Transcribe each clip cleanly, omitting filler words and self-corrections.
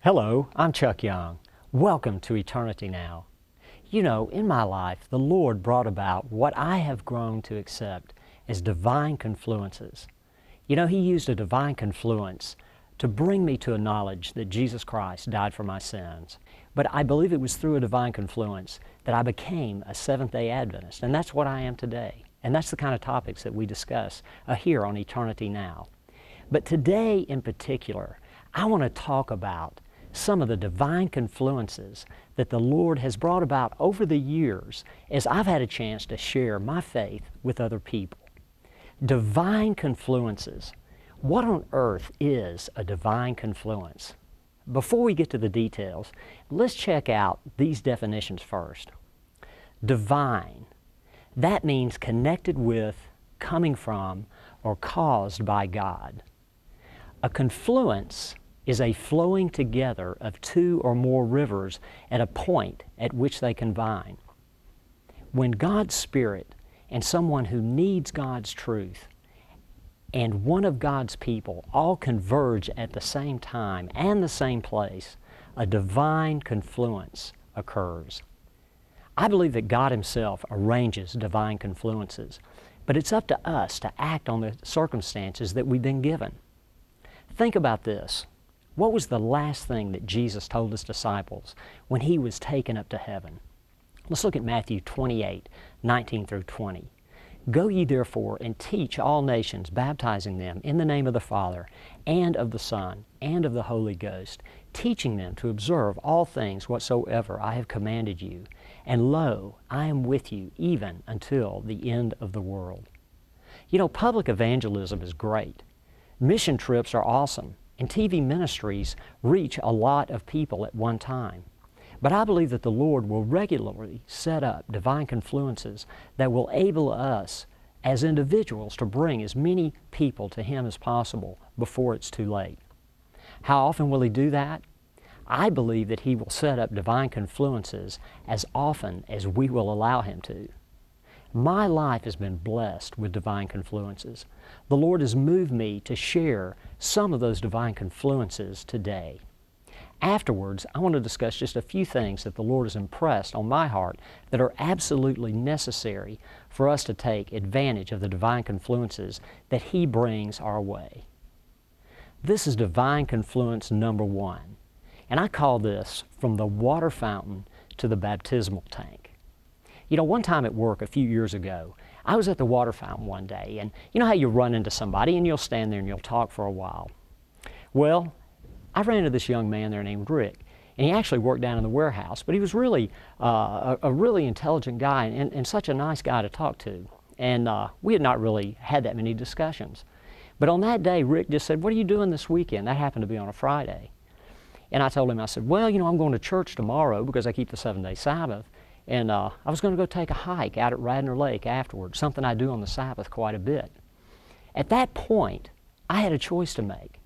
Hello, I'm Chuck Young. Welcome to Eternity Now. You know, in my life, the Lord brought about what I have grown to accept as divine confluences. You know, He used a divine confluence to bring me to a knowledge that Jesus Christ died for my sins. But I believe it was through a divine confluence that I became a Seventh-day Adventist, and that's what I am today. And that's the kind of topics that we discuss here on Eternity Now. But today in particular, I want to talk about some of the divine confluences that the Lord has brought about over the years as I've had a chance to share my faith with other people. Divine confluences. What on earth is a divine confluence? Before we get to the details, let's check out these definitions first. Divine. That means connected with, coming from, or caused by God. A confluence is a flowing together of two or more rivers at a point at which they combine. When God's Spirit and someone who needs God's truth and one of God's people all converge at the same time and the same place, a divine confluence occurs. I believe that God Himself arranges divine confluences, but it's up to us to act on the circumstances that we've been given. Think about this. What was the last thing that Jesus told His disciples when He was taken up to heaven? Let's look at Matthew 28:19 through 20. Go ye therefore and teach all nations, baptizing them in the name of the Father, and of the Son, and of the Holy Ghost, teaching them to observe all things whatsoever I have commanded you. And lo, I am with you even until the end of the world. You know, public evangelism is great. Mission trips are awesome. And TV ministries reach a lot of people at one time. But I believe that the Lord will regularly set up divine confluences that will enable us as individuals to bring as many people to Him as possible before it's too late. How often will He do that? I believe that He will set up divine confluences as often as we will allow Him to. My life has been blessed with divine confluences. The Lord has moved me to share some of those divine confluences today. Afterwards, I want to discuss just a few things that the Lord has impressed on my heart that are absolutely necessary for us to take advantage of the divine confluences that He brings our way. This is divine confluence number one, and I call this from the water fountain to the baptismal tank. You know, one time at work a few years ago, I was at the water fountain one day, and you know how you run into somebody and you'll stand there and you'll talk for a while. Well, I ran into this young man there named Rick, and he actually worked down in the warehouse, but he was really a really intelligent guy and such a nice guy to talk to. And we had not really had that many discussions. But on that day, Rick just said, "What are you doing this weekend?" That happened to be on a Friday. And I told him, I said, "Well, you know, I'm going to church tomorrow because I keep the 7-day Sabbath. And I was going to go take a hike out at Radnor Lake afterwards, something I do on the Sabbath quite a bit." At that point, I had a choice to make.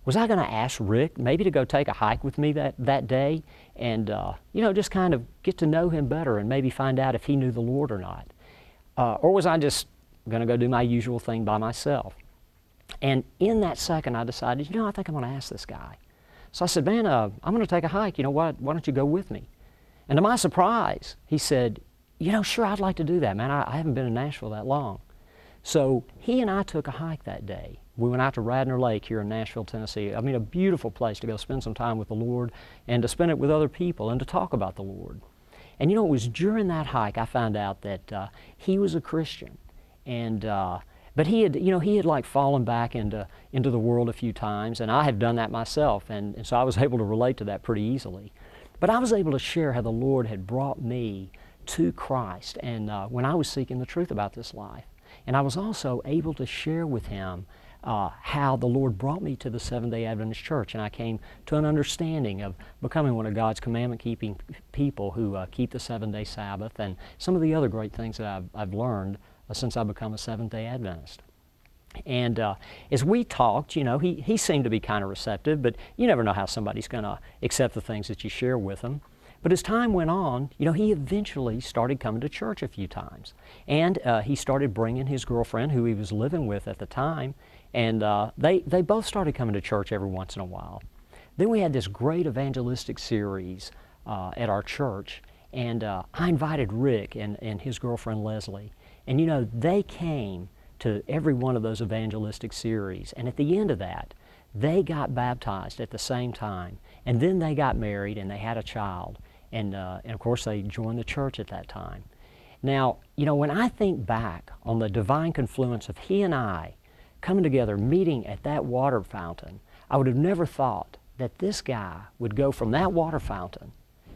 Was I going to ask Rick maybe to go take a hike with me that day and, you know, just kind of get to know him better and maybe find out if he knew the Lord or not? Or was I just going to go do my usual thing by myself? And in that second, I decided, you know, I think I'm going to ask this guy. So I said, "Man, I'm going to take a hike. You know what? Why don't you go with me?" And to my surprise, he said, "You know, sure, I'd like to do that, man. I haven't been in Nashville that long." So he and I took a hike that day. We went out to Radnor Lake here in Nashville, Tennessee. I mean, a beautiful place to go spend some time with the Lord and to spend it with other people and to talk about the Lord. And you know, it was during that hike I found out that he was a Christian. And but he had like fallen back into the world a few times, and I have done that myself. And so I was able to relate to that pretty easily. But I was able to share how the Lord had brought me to Christ and when I was seeking the truth about this life. And I was also able to share with him how the Lord brought me to the Seventh-day Adventist Church, and I came to an understanding of becoming one of God's commandment-keeping people who keep the 7-day Sabbath and some of the other great things that I've learned since I've become a Seventh-day Adventist. And as we talked, you know, he seemed to be kind of receptive, but you never know how somebody's going to accept the things that you share with them. But as time went on, you know, he eventually started coming to church a few times. And he started bringing his girlfriend, who he was living with at the time, and they both started coming to church every once in a while. Then we had this great evangelistic series at our church, and I invited Rick and his girlfriend Leslie. And you know, they came to every one of those evangelistic series, and at the end of that, they got baptized at the same time, and then they got married and they had a child, and of course they joined the church at that time. Now, you know, when I think back on the divine confluence of he and I coming together, meeting at that water fountain, I would have never thought that this guy would go from that water fountain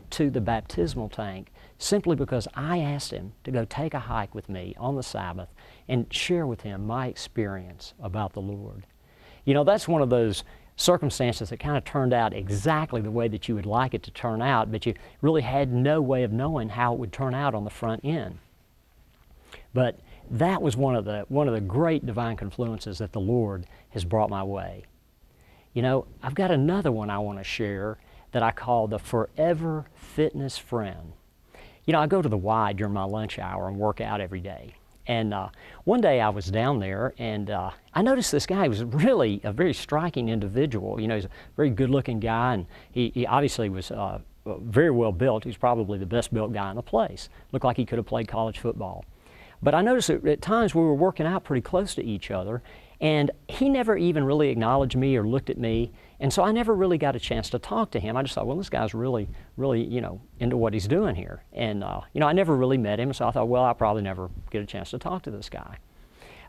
to the baptismal tank simply because I asked him to go take a hike with me on the Sabbath and share with him my experience about the Lord. You know, that's one of those circumstances that kind of turned out exactly the way that you would like it to turn out, but you really had no way of knowing how it would turn out on the front end. But that was one of the great divine confluences that the Lord has brought my way. You know, I've got another one I want to share that I call the Forever Fitness Friend. You know, I go to the Y during my lunch hour and work out every day. And one day I was down there, and I noticed this guy was really a very striking individual. You know, he's a very good-looking guy, and he obviously was very well built. He's probably the best built guy in the place. Looked like he could have played college football. But I noticed that at times we were working out pretty close to each other, and he never even really acknowledged me or looked at me, and so I never really got a chance to talk to him. I just thought, well, this guy's really, you know, into what he's doing here. And, you know, I never really met him, so I thought, well, I'll probably never get a chance to talk to this guy.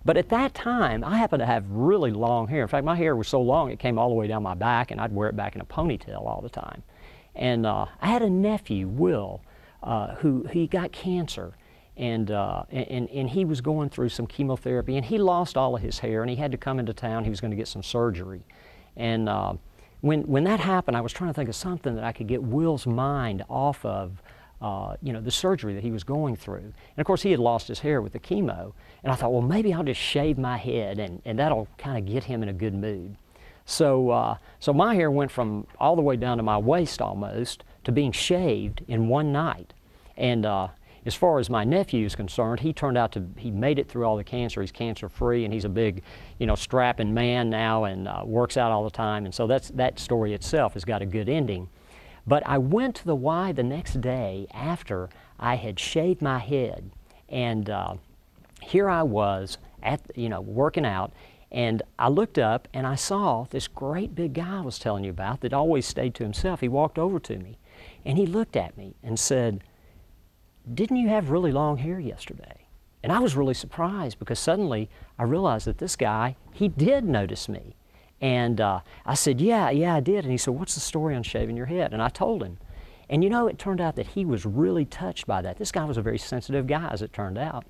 But at that time, I happened to have really long hair. In fact, my hair was so long it came all the way down my back, and I'd wear it back in a ponytail all the time. And I had a nephew, Will, who he got cancer. And he was going through some chemotherapy, and he lost all of his hair, and he had to come into town. He was going to get some surgery. And when that happened, I was trying to think of something that I could get Will's mind off of, you know, the surgery that he was going through. And of course, he had lost his hair with the chemo. And I thought, well, maybe I'll just shave my head, and that'll kind of get him in a good mood. So, so my hair went from all the way down to my waist almost to being shaved in one night. And as far as my nephew is concerned, he turned out to, he made it through all the cancer. He's cancer-free, and he's a big, you know, strapping man now, and works out all the time. And so that story itself has got a good ending. But I went to the Y the next day after I had shaved my head, and here I was at, you know, working out, and I looked up and I saw this great big guy I was telling you about that always stayed to himself. He walked over to me, and he looked at me and said, "Didn't you have really long hair yesterday?" And I was really surprised because suddenly I realized that this guy, he did notice me. And I said, yeah, I did. And he said, "What's the story on shaving your head?" And I told him. And you know, it turned out that he was really touched by that. This guy was a very sensitive guy, as it turned out.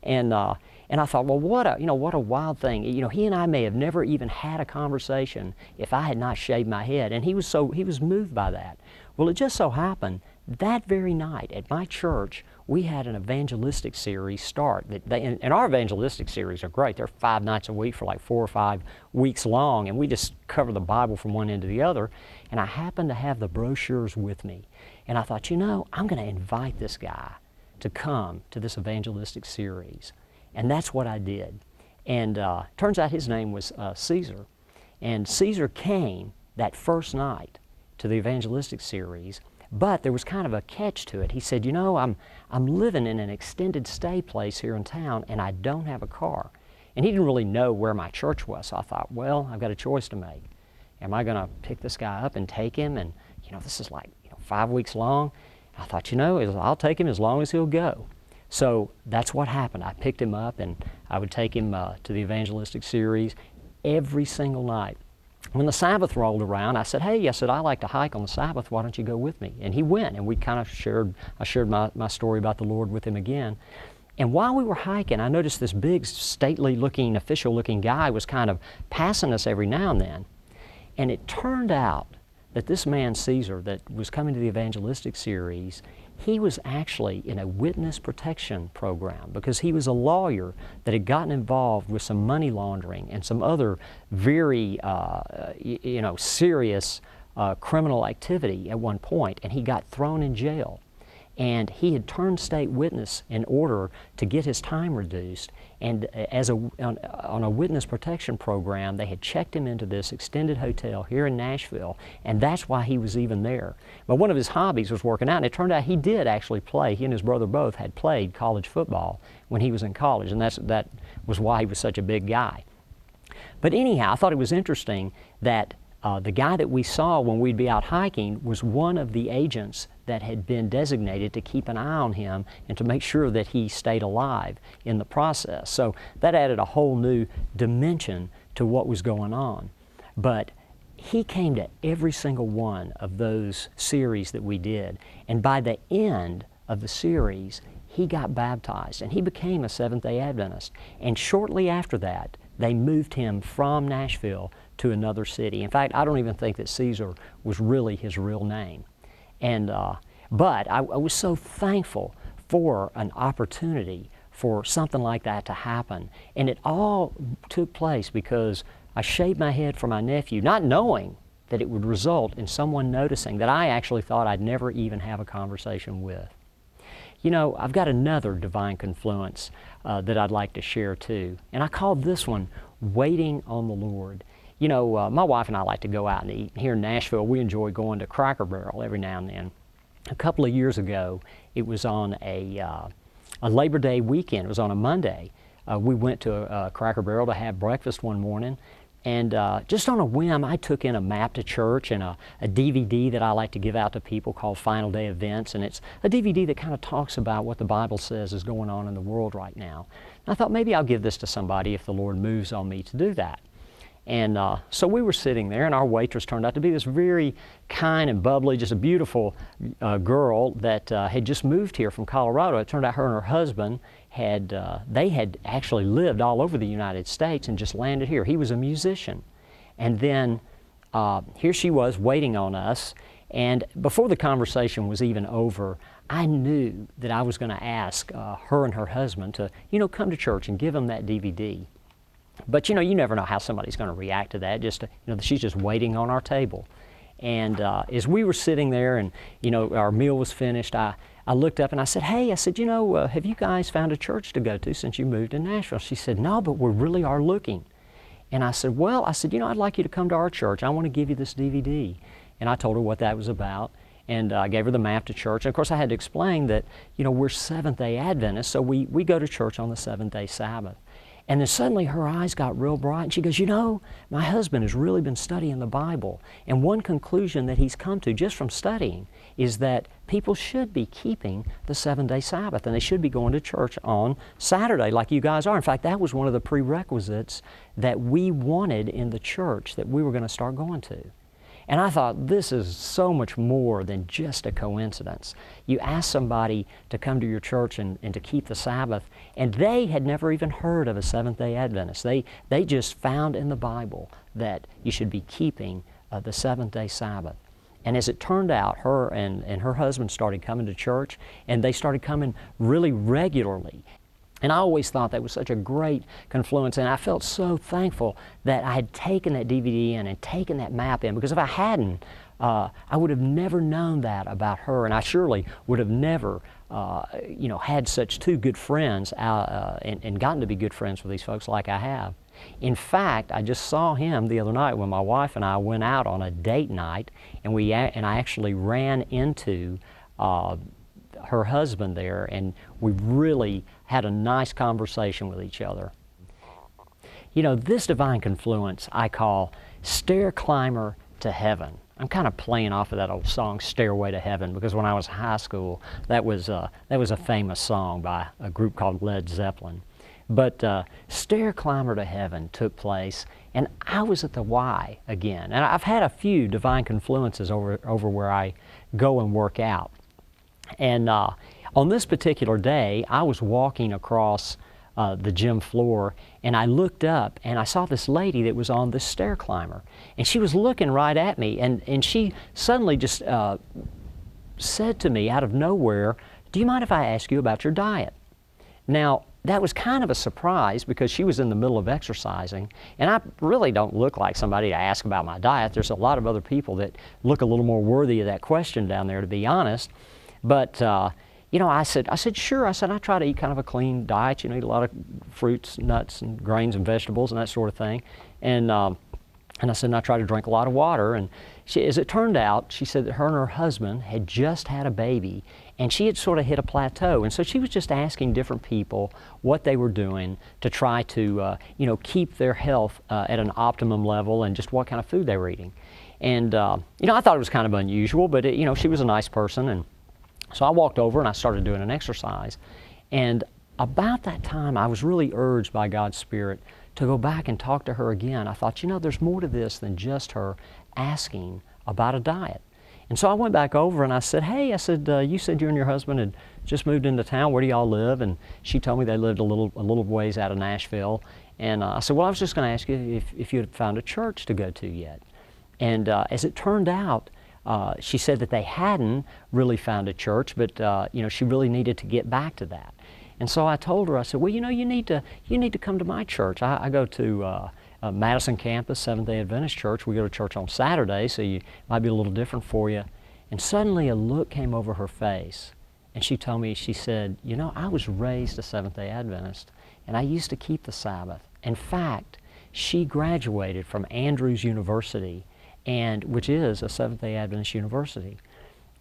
And I thought, well, what a wild thing. You know, he and I may have never even had a conversation if I had not shaved my head. And he was moved by that. Well, it just so happened that very night at my church, we had an evangelistic series start. And our evangelistic series are great. They're 5 nights a week for like 4 or 5 weeks long, and we just cover the Bible from one end to the other. And I happened to have the brochures with me. And I thought, you know, I'm going to invite this guy to come to this evangelistic series. And that's what I did. And turns out his name was Caesar. And Caesar came that first night to the evangelistic series, but there was kind of a catch to it. He said, you know, I'm living in an extended stay place here in town, and I don't have a car. And he didn't really know where my church was, so I thought, well, I've got a choice to make. Am I going to pick this guy up and take him? And, you know, this is like, you know, 5 weeks long. I thought, you know, I'll take him as long as he'll go. So that's what happened. I picked him up, and I would take him to the evangelistic series every single night. When the Sabbath rolled around, I said, hey, I like to hike on the Sabbath. Why don't you go with me? And he went, and we kind of I shared my story about the Lord with him again. And while we were hiking, I noticed this big, stately-looking, official-looking guy was kind of passing us every now and then. And it turned out that this man, Caesar, that was coming to the evangelistic series, he was actually in a witness protection program because he was a lawyer that had gotten involved with some money laundering and some other very, you know, serious criminal activity at one point, and he got thrown in jail. and he had turned state witness in order to get his time reduced. And on a witness protection program, they had checked him into this extended hotel here in Nashville, and that's why he was even there. But one of his hobbies was working out, and it turned out he did actually play. He and his brother both had played college football when he was in college, and that was why he was such a big guy. But anyhow, I thought it was interesting that the guy that we saw when we'd be out hiking was one of the agents that had been designated to keep an eye on him and to make sure that he stayed alive in the process. So that added a whole new dimension to what was going on. But he came to every single one of those series that we did, and by the end of the series, he got baptized and he became a Seventh-day Adventist. And shortly after that, they moved him from Nashville to another city. In fact, I don't even think that Caesar was really his real name. And but I was so thankful for an opportunity for something like that to happen. And it all took place because I shaved my head for my nephew, not knowing that it would result in someone noticing that I actually thought I'd never even have a conversation with. You know, I've got another divine confluence that I'd like to share too. And I called this one Waiting on the Lord. You know, my wife and I like to go out and eat. Here in Nashville, we enjoy going to Cracker Barrel every now and then. A couple of years ago, it was on a Labor Day weekend. It was on a Monday. We went to Cracker Barrel to have breakfast one morning. And just on a whim, I took in a map to church and a DVD that I like to give out to people called Final Day Events. And it's a DVD that kind of talks about what the Bible says is going on in the world right now. And I thought maybe I'll give this to somebody if the Lord moves on me to do that. And so we were sitting there, and our waitress turned out to be this very kind and bubbly, just a beautiful girl that had just moved here from Colorado. It turned out her and her husband they had actually lived all over the United States and just landed here. He was a musician. And then here she was waiting on us, and before the conversation was even over, I knew that I was going to ask her and her husband to, come to church and give them that DVD. But, you never know how somebody's going to react to that. Just, she's just waiting on our table. And as we were sitting there and, our meal was finished, I looked up and I said, hey, have you guys found a church to go to since you moved to Nashville? She said, no, but we really are looking. And I said, I'd like you to come to our church. I want to give you this DVD. And I told her what that was about. And I gave her the map to church. And of course, I had to explain that, we're Seventh-day Adventists, so we go to church on the seventh-day Sabbath. And then suddenly her eyes got real bright, and she goes, my husband has really been studying the Bible. And one conclusion that he's come to just from studying is that people should be keeping the seven-day Sabbath, and they should be going to church on Saturday like you guys are. In fact, that was one of the prerequisites that we wanted in the church that we were going to start going to. And I thought, this is so much more than just a coincidence. You ask somebody to come to your church and to keep the Sabbath, and they had never even heard of a Seventh-day Adventist. They just found in the Bible that you should be keeping the seventh-day Sabbath. And as it turned out, her and her husband started coming to church, and they started coming really regularly. And I always thought that was such a great confluence, and I felt so thankful that I had taken that DVD in and taken that map in, because if I hadn't, I would have never known that about her, and I surely would have never, had such two good friends and gotten to be good friends with these folks like I have. In fact, I just saw him the other night when my wife and I went out on a date night, and I actually ran into her husband there, and we really had a nice conversation with each other. This divine confluence I call Stair Climber to Heaven. I'm kind of playing off of that old song, Stairway to Heaven, because when I was in high school, that was a famous song by a group called Led Zeppelin. But Stair Climber to Heaven took place, and I was at the Y again. And I've had a few divine confluences over where I go and work out. And on this particular day, I was walking across the gym floor, and I looked up and I saw this lady that was on this stair climber, and she was looking right at me, and she suddenly just said to me out of nowhere, do you mind if I ask you about your diet? Now, that was kind of a surprise because she was in the middle of exercising, and I really don't look like somebody to ask about my diet. There's a lot of other people that look a little more worthy of that question down there, to be honest. But I said, sure. I said, I try to eat kind of a clean diet, eat a lot of fruits, nuts, and grains and vegetables and that sort of thing. And I said, and I try to drink a lot of water. And as it turned out, she said that her and her husband had just had a baby, and she had sort of hit a plateau. And so she was just asking different people what they were doing to try to, keep their health at an optimum level, and just what kind of food they were eating. And, I thought it was kind of unusual, but, she was a nice person. And so I walked over and I started doing an exercise. And about that time, I was really urged by God's Spirit to go back and talk to her again. I thought, there's more to this than just her asking about a diet. And so I went back over and I said, hey, you said you and your husband had just moved into town. Where do y'all live? And she told me they lived a little ways out of Nashville. And I said, well, I was just going to ask you if you had found a church to go to yet. And as it turned out, she said that they hadn't really found a church, but she really needed to get back to that. And so I told her, I said, well, you need to come to my church. I go to Madison campus, Seventh-day Adventist church. We go to church on Saturday, so it might be a little different for you. And suddenly a look came over her face, and she told me, she said, I was raised a Seventh-day Adventist, and I used to keep the Sabbath. In fact, she graduated from Andrews University, which is a Seventh-day Adventist university.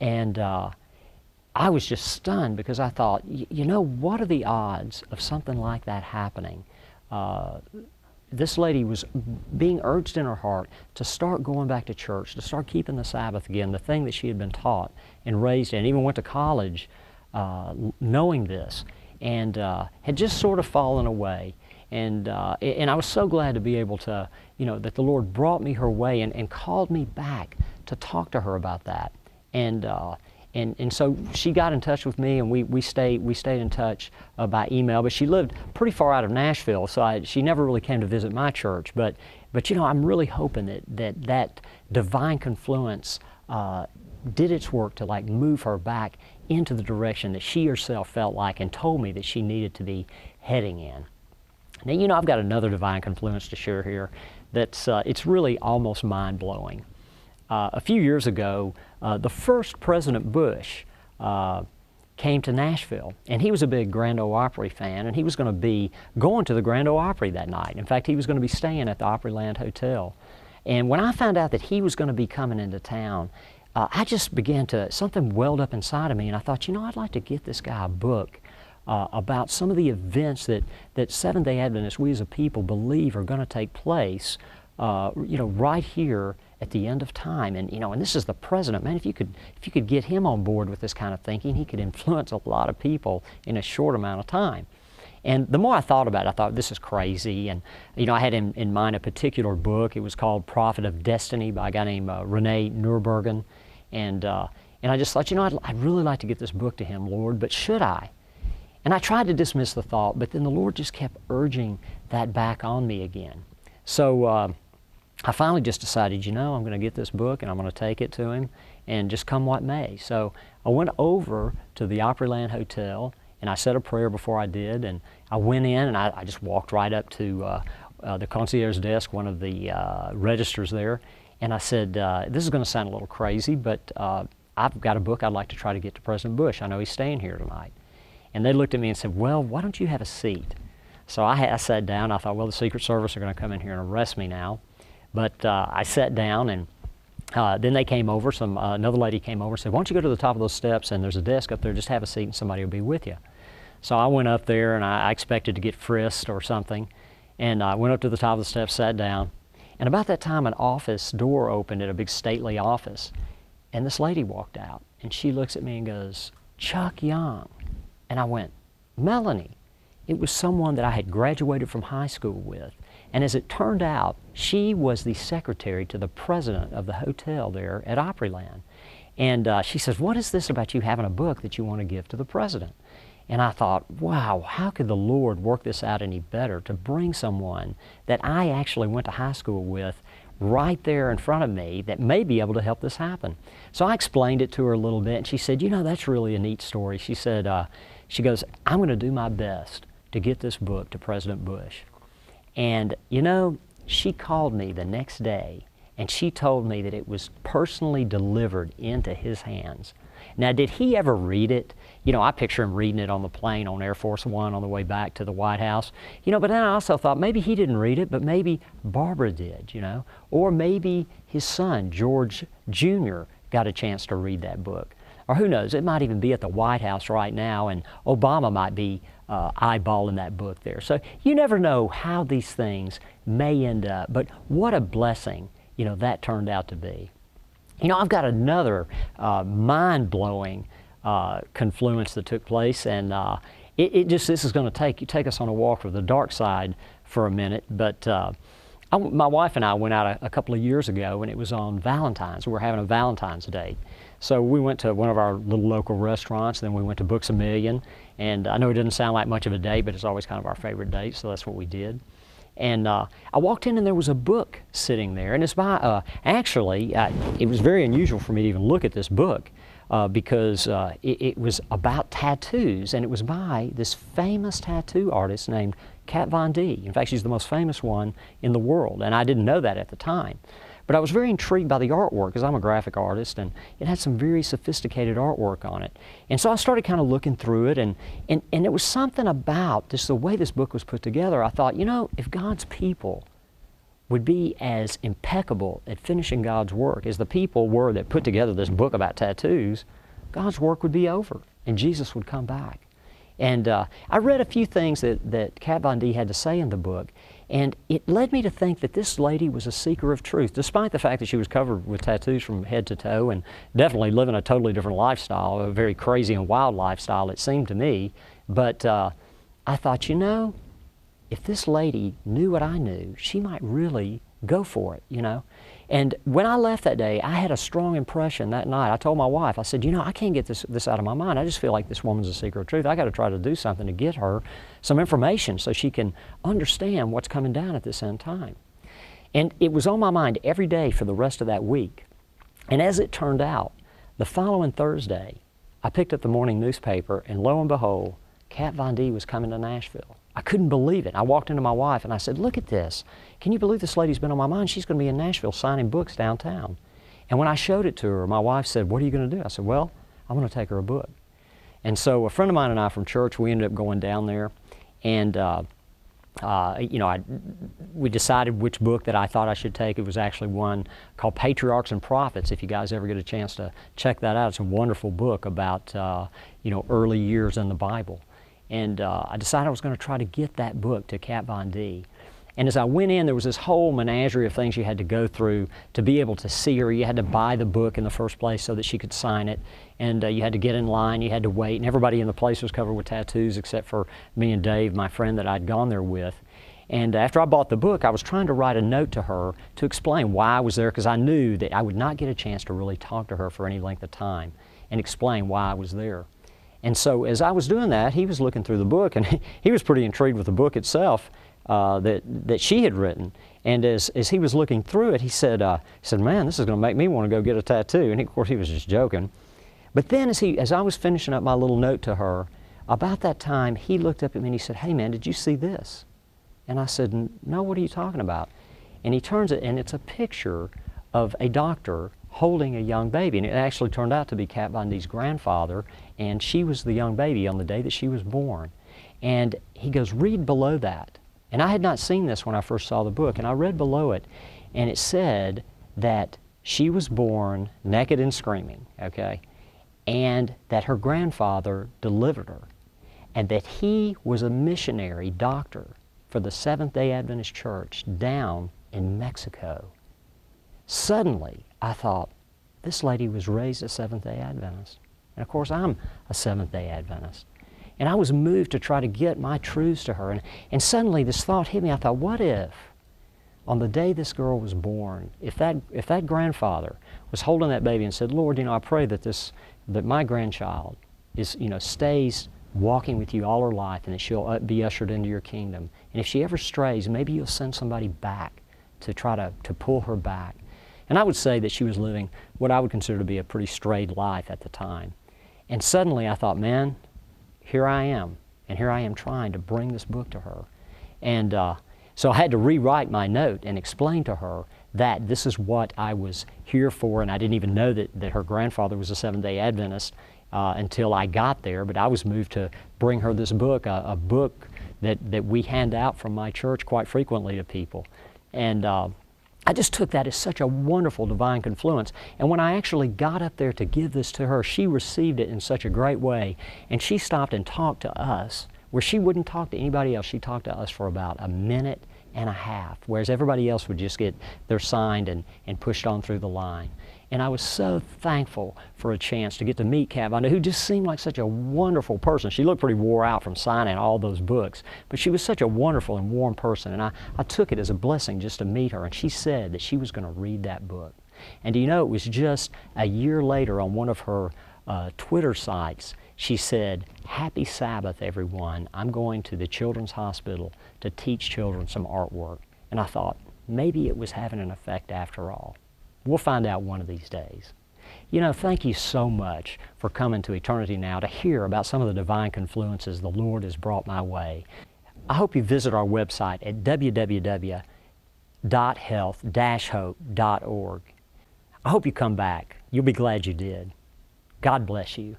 And I was just stunned, because I thought, what are the odds of something like that happening? This lady was being urged in her heart to start going back to church, to start keeping the Sabbath again, the thing that she had been taught and raised in, even went to college knowing this, and had just sort of fallen away. And I was so glad to be able to, that the Lord brought me her way and called me back to talk to her about that. And so she got in touch with me, and we stayed in touch by email. But she lived pretty far out of Nashville, so she never really came to visit my church. But I'm really hoping that divine confluence did its work to move her back into the direction that she herself felt like and told me that she needed to be heading in. Now, I've got another divine confluence to share here that's it's really almost mind-blowing. A few years ago, the first President Bush came to Nashville, and he was a big Grand Ole Opry fan, and he was going to be going to the Grand Ole Opry that night. In fact, he was going to be staying at the Opryland Hotel. And when I found out that he was going to be coming into town, I just began to, something welled up inside of me, and I thought, I'd like to get this guy a book about some of the events that Seventh-day Adventists, we as a people, believe are going to take place, right here at the end of time. And and this is the president. Man, if you could get him on board with this kind of thinking, he could influence a lot of people in a short amount of time. And the more I thought about it, I thought, this is crazy. And I had in mind a particular book. It was called Prophet of Destiny by a guy named Rene Nurbergen. And I just thought, I'd really like to get this book to him, Lord, but should I? And I tried to dismiss the thought, but then the Lord just kept urging that back on me again. So I finally just decided, I'm going to get this book and I'm going to take it to him, and just come what may. So I went over to the Opryland Hotel, and I said a prayer before I did, and I went in and I just walked right up to the concierge desk, one of the registers there, and I said, this is going to sound a little crazy, but I've got a book I'd like to try to get to President Bush. I know he's staying here tonight. And they looked at me and said, well, why don't you have a seat? So I sat down. I thought, well, the Secret Service are going to come in here and arrest me now. But I sat down, and then they came over. Another lady came over and said, why don't you go to the top of those steps, and there's a desk up there, just have a seat and somebody will be with you. So I went up there, and I expected to get frisked or something. And I went up to the top of the steps, sat down. And about that time, an office door opened at a big stately office. And this lady walked out, and she looks at me and goes, Chuck Young. And I went, Melanie. It was someone that I had graduated from high school with. And as it turned out, she was the secretary to the president of the hotel there at Opryland. And she says, what is this about you having a book that you want to give to the president? And I thought, wow, how could the Lord work this out any better to bring someone that I actually went to high school with right there in front of me that may be able to help this happen? So I explained it to her a little bit, and she said, that's really a neat story. She said, she goes, I'm going to do my best to get this book to President Bush. And, she called me the next day, and she told me that it was personally delivered into his hands. Now, did he ever read it? You know, I picture him reading it on the plane on Air Force One on the way back to the White House. You know, but then I also thought maybe he didn't read it, but maybe Barbara did, you know. Or maybe his son, George Jr., got a chance to read that book. Or who knows, it might even be at the White House right now, and Obama might be eyeballing that book there. So you never know how these things may end up, but what a blessing, you know, that turned out to be. You know, I've got another mind-blowing confluence that took place, and this is going to take us on a walk with the dark side for a minute, but my wife and I went out a couple of years ago, and it was on Valentine's. We were having a Valentine's date. So we went to one of our little local restaurants, then we went to Books A Million, and I know it doesn't sound like much of a date, but it's always kind of our favorite date, so that's what we did. And I walked in and there was a book sitting there, and it's by, it was very unusual for me to even look at this book because it was about tattoos, and it was by this famous tattoo artist named Kat Von D. In fact, she's the most famous one in the world, and I didn't know that at the time. But I was very intrigued by the artwork because I'm a graphic artist, and it had some very sophisticated artwork on it. And so I started kind of looking through it, and it was something about this, the way this book was put together. I thought, you know, if God's people would be as impeccable at finishing God's work as the people were that put together this book about tattoos, God's work would be over, and Jesus would come back. And I read a few things that Kat Von D had to say in the book, and it led me to think that this lady was a seeker of truth, despite the fact that she was covered with tattoos from head to toe and definitely living a totally different lifestyle, a very crazy and wild lifestyle, it seemed to me. But I thought, you know, if this lady knew what I knew, she might really go for it, you know. And when I left that day, I had a strong impression that night. I told my wife, I said, you know, I can't get this out of my mind. I just feel like this woman's a seeker of truth. I got to try to do something to get her some information so she can understand what's coming down at this end time. And it was on my mind every day for the rest of that week. And as it turned out, the following Thursday, I picked up the morning newspaper, and lo and behold, Kat Von D was coming to Nashville. I couldn't believe it. I walked into my wife and I said, look at this. Can you believe this lady's been on my mind? She's going to be in Nashville signing books downtown. And when I showed it to her, my wife said, what are you going to do? I said, well, I'm going to take her a book. And so a friend of mine and I from church, we ended up going down there, and you know, we decided which book that I thought I should take. It was actually one called Patriarchs and Prophets. If you guys ever get a chance to check that out, it's a wonderful book about you know, early years in the Bible. And I decided I was going to try to get that book to Kat Von D. And as I went in, there was this whole menagerie of things you had to go through to be able to see her. You had to buy the book in the first place so that she could sign it. And you had to get in line, you had to wait, and everybody in the place was covered with tattoos except for me and Dave, my friend that I'd gone there with. And after I bought the book, I was trying to write a note to her to explain why I was there, because I knew that I would not get a chance to really talk to her for any length of time and explain why I was there. And so as I was doing that, he was looking through the book, and he was pretty intrigued with the book itself that she had written. And as he was looking through it, he said, man, this is going to make me want to go get a tattoo. And of course, he was just joking. But then as I was finishing up my little note to her, about that time, he looked up at me and he said, hey man, did you see this? And I said, no, what are you talking about? And he turns it, and it's a picture of a doctor holding a young baby. And it actually turned out to be Kat Von D's grandfather, and she was the young baby on the day that she was born. And he goes, read below that. And I had not seen this when I first saw the book, and I read below it, and it said that she was born naked and screaming, okay, and that her grandfather delivered her, and that he was a missionary doctor for the Seventh-day Adventist Church down in Mexico. Suddenly, I thought, this lady was raised a Seventh-day Adventist. And of course, I'm a Seventh-day Adventist. And I was moved to try to get my truths to her. And suddenly this thought hit me. I thought, what if on the day this girl was born, if that grandfather was holding that baby and said, Lord, I pray that my grandchild stays walking with you all her life, and that she'll be ushered into your kingdom. And if she ever strays, maybe you'll send somebody back to try to pull her back. And I would say that she was living what I would consider to be a pretty strayed life at the time. And suddenly I thought, man, here I am, and here I am trying to bring this book to her. And so I had to rewrite my note and explain to her that this is what I was here for, and I didn't even know that her grandfather was a Seventh-day Adventist until I got there. But I was moved to bring her this book, a book that we hand out from my church quite frequently to people. And I just took that as such a wonderful divine confluence. And when I actually got up there to give this to her, she received it in such a great way. And she stopped and talked to us, where she wouldn't talk to anybody else. She talked to us for about a minute and a half, whereas everybody else would just get their signed and pushed on through the line. And I was so thankful for a chance to get to meet Cavanda, who just seemed like such a wonderful person. She looked pretty wore out from signing all those books, but she was such a wonderful and warm person, and I took it as a blessing just to meet her. And she said that she was going to read that book. And do you know, it was just a year later on one of her Twitter sites, she said, "Happy Sabbath, everyone. I'm going to the Children's Hospital to teach children some artwork." And I thought, maybe it was having an effect after all. We'll find out one of these days. You know, thank you so much for coming to Eternity Now to hear about some of the divine confluences the Lord has brought my way. I hope you visit our website at www.health-hope.org. I hope you come back. You'll be glad you did. God bless you.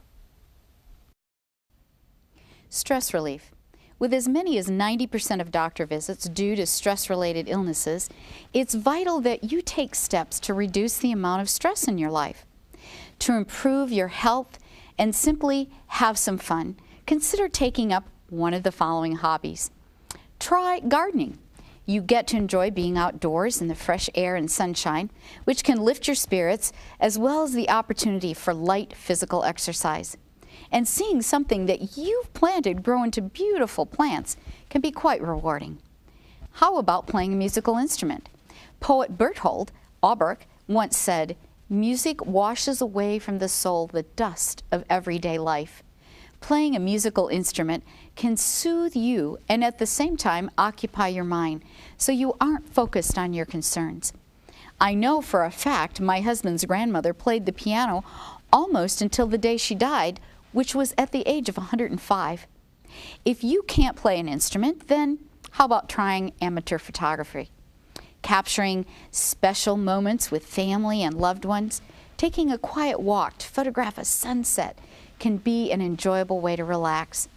Stress relief. With as many as 90% of doctor visits due to stress-related illnesses, it's vital that you take steps to reduce the amount of stress in your life. To improve your health and simply have some fun, consider taking up one of the following hobbies. Try gardening. You get to enjoy being outdoors in the fresh air and sunshine, which can lift your spirits, as well as the opportunity for light physical exercise. And seeing something that you've planted grow into beautiful plants can be quite rewarding. How about playing a musical instrument? Poet Bertold Auberch once said, "Music washes away from the soul the dust of everyday life." Playing a musical instrument can soothe you and at the same time occupy your mind, so you aren't focused on your concerns. I know for a fact my husband's grandmother played the piano almost until the day she died, which was at the age of 105. If you can't play an instrument, then how about trying amateur photography? Capturing special moments with family and loved ones, taking a quiet walk to photograph a sunset can be an enjoyable way to relax.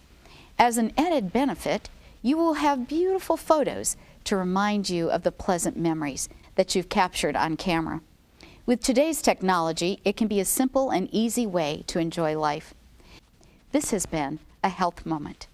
As an added benefit, you will have beautiful photos to remind you of the pleasant memories that you've captured on camera. With today's technology, it can be a simple and easy way to enjoy life. This has been a Health Moment.